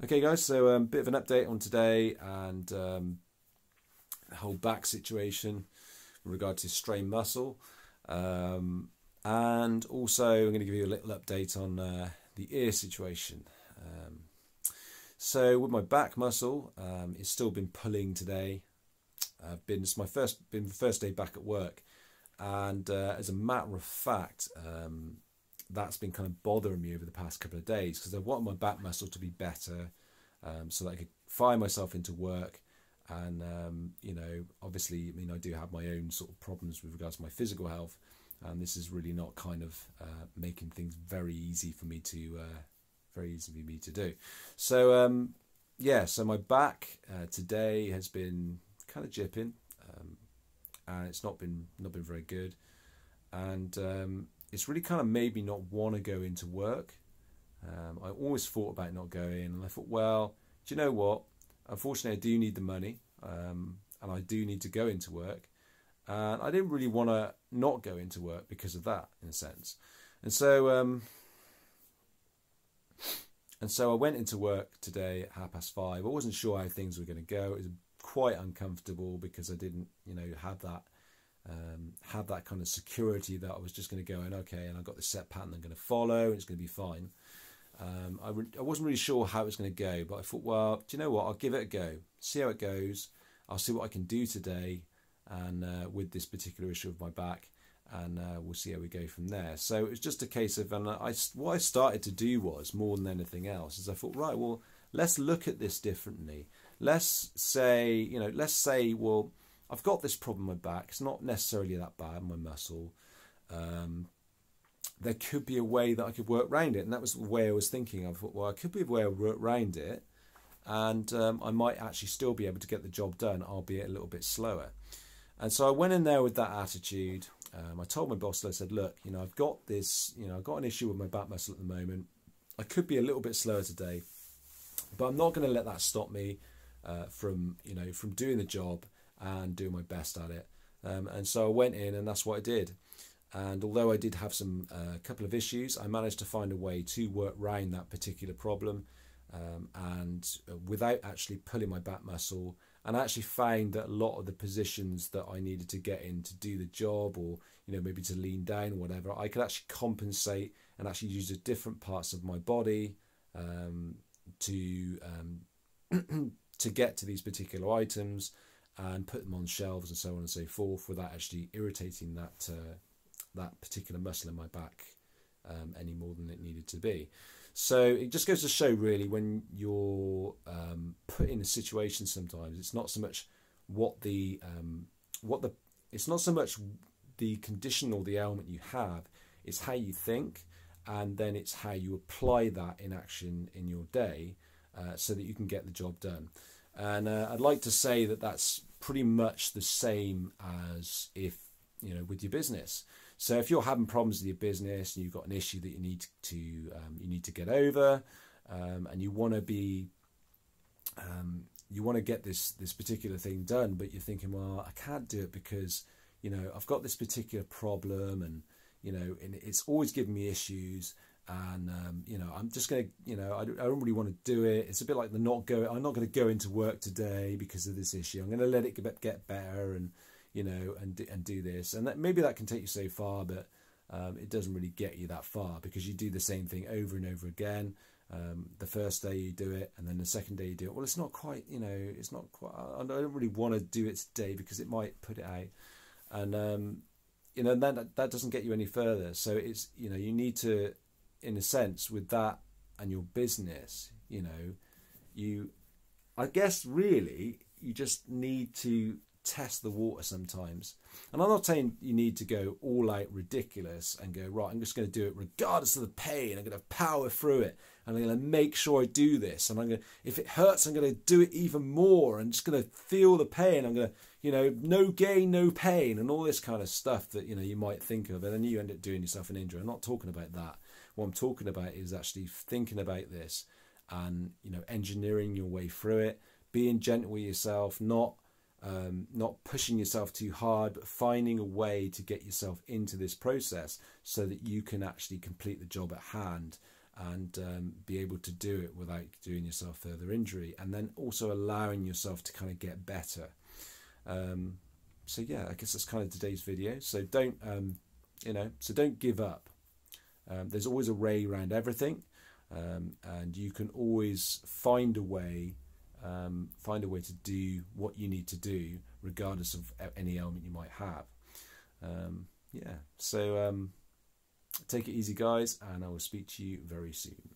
Okay, guys, so a bit of an update on today and the whole back situation with regard to strained muscle. And also, I'm going to give you a little update on the ear situation. So with my back muscle, it's still been pulling today. It's been the first day back at work, and as a matter of fact, that's been kind of bothering me over the past couple of days because I want my back muscle to be better, so that I could fire myself into work. And obviously, I mean, I do have my own sort of problems with regards to my physical health, and this is really not kind of making things very easy for me to do. So yeah, so my back today has been kind of jipping, and it's not been very good, and it's really kind of made me not want to go into work. I always thought about not going, and I thought, well, do you know what? Unfortunately, I do need the money, and I do need to go into work, and I didn't really want to not go into work because of that, in a sense. And so I went into work today at 5:30. I wasn't sure how things were going to go. It was quite uncomfortable because I didn't, have that kind of security that I was just going to go and okay, and I've got the set pattern I'm going to follow, and it's going to be fine. I wasn't really sure how it was going to go, but I thought, well, do you know what? I'll give it a go, see how it goes. I'll see what I can do today, and with this particular issue of my back, and we'll see how we go from there. So it was just a case of, and what I started to do was, more than anything else, is I thought, right, well, let's look at this differently. Let's say, well, I've got this problem with my back. It's not necessarily that bad, my muscle. There could be a way that I could work around it, and that was the way I was thinking. I thought, well, I could be a way to work around it, and I might actually still be able to get the job done, albeit a little bit slower. And so I went in there with that attitude. I told my boss, I said, look, I've got this, I've got an issue with my back muscle at the moment. I could be a little bit slower today, but I'm not going to let that stop me from doing the job and doing my best at it. And so I went in, and that's what I did. And although I did have some couple of issues, I managed to find a way to work around that particular problem, and without actually pulling my back muscle. And I actually found that a lot of the positions that I needed to get in to do the job, or maybe to lean down or whatever, I could actually compensate and actually use the different parts of my body to to get to these particular items and put them on shelves and so on and so forth, without actually irritating that particular muscle in my back any more than it needed to be. So it just goes to show, really, when you're put in a situation, sometimes it's not so much it's not so much the condition or the ailment you have, it's how you think, and then it's how you apply that in action in your day, so that you can get the job done. And I'd like to say that that's pretty much the same as if, with your business. So if you're having problems with your business and you've got an issue that you need to get over, and you want to get this particular thing done, but you're thinking, well, I can't do it because I've got this particular problem, and and it's always giving me issues, and I'm just gonna I don't really want to do it. It's a bit like I'm not going to go into work today because of this issue. I'm going to let it get better, and and do this, and maybe that can take you so far, but it doesn't really get you that far, because you do the same thing over and over again. The first day you do it, and then the second day you do it. Well, it's not quite, it's not quite. I don't really want to do it today because it might put it out, and that doesn't get you any further. So it's you need to, in a sense, with that and your business, I guess really you just need to test the water sometimes. And I'm not saying you need to go all out ridiculous and go, right, I'm just going to do it regardless of the pain. I'm going to power through it, and I'm going to make sure I do this, and I'm going to, if it hurts, I'm going to do it even more, and just going to feel the pain. I'm going to no gain, no pain, and all this kind of stuff that you might think of, and then you end up doing yourself an injury. I'm not talking about that. What I'm talking about is actually thinking about this, and engineering your way through it, being gentle with yourself, not pushing yourself too hard, but finding a way to get yourself into this process so that you can actually complete the job at hand, and be able to do it without doing yourself further injury, and then also allowing yourself to kind of get better. So yeah, I guess that's kind of today's video. So don't don't give up. There's always a way around everything, and you can always find a way to do what you need to do, regardless of any ailment you might have. Yeah, so take it easy, guys, and I will speak to you very soon.